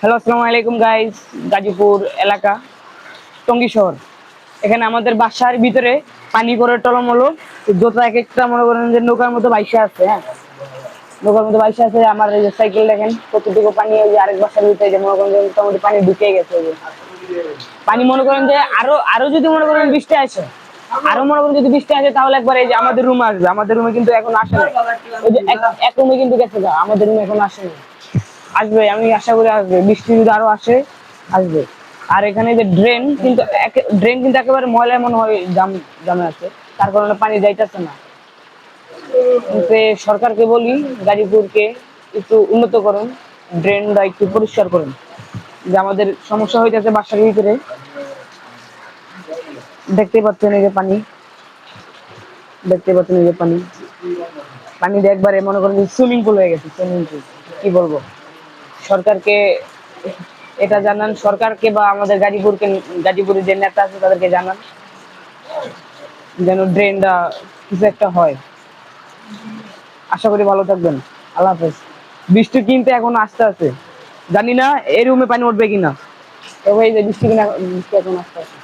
Hello, আসসালামু আলাইকুম guys. Gazipur এলাকা, টঙ্গী শহর। এখানে আমাদের বাসার ভিতরে পানি করে টলমলো, যত এক একটা মনে করেন যে নৌকার মতো বাইসা আছে। হ্যাঁ, নৌকার মতো বাইসা আছে। আমার এই যে সাইকেল দেখেন কতটুকু পানি, ওই যে আরেক বাসার ভিতরে যে মনে করেন যে মোটামুটি পানি ঢুকে গেছে। ওই যে পানি মনে করেন যে আরো আরো যদি মনে করেন বৃষ্টি আসে, আরো মনে করেন যদি বৃষ্টি আসে তাহলে একবার এই যে আমাদের রুমে আসবে। আমাদের রুমে কিন্তু এখন আসে না। ওই যে এক রুমে কিন্তু গেছে গা, আমাদের রুমে এখন আসে না। আসবে, আমি আশা করি আসবে। বৃষ্টি যদি আরো আসে, আসবে। আর এখানে যে ড্রেন কিন্তু ড্রেন কিন্তু একেবারে ময়লা মনে হয় জামে আছে, তার কারণে পানি যাইতেছে না। কিন্তু সরকারকে বলি, গাজীপুরকে একটু উন্নত করুন, ড্রেনটা একটু পরিষ্কার করুন। যে আমাদের সমস্যা হইতেছে বাসার ভিতরে, দেখতে পাচ্ছেন এই যে পানি, দেখতে পাচ্ছেন এই যে পানি, পানি দিয়ে একবারে মনে করেন সুইমিং পুল হয়ে গেছে, সুইমিং পুল। কি বলবো, সরকারকে এটা জানান, সরকারকে বা আমাদের গাজীপুরের যে নেতা আছে তাদেরকে জানান যেন ড্রেনটা কিছু একটা হয়। আশা করি ভালো থাকবেন। আল্লাহ হাফেজ। বৃষ্টি কিন্তু এখন আসতে আছে, জানি না এই রুমে পানি উঠবে কিনা, তবে এই যে বৃষ্টি এখন আসতে আছে।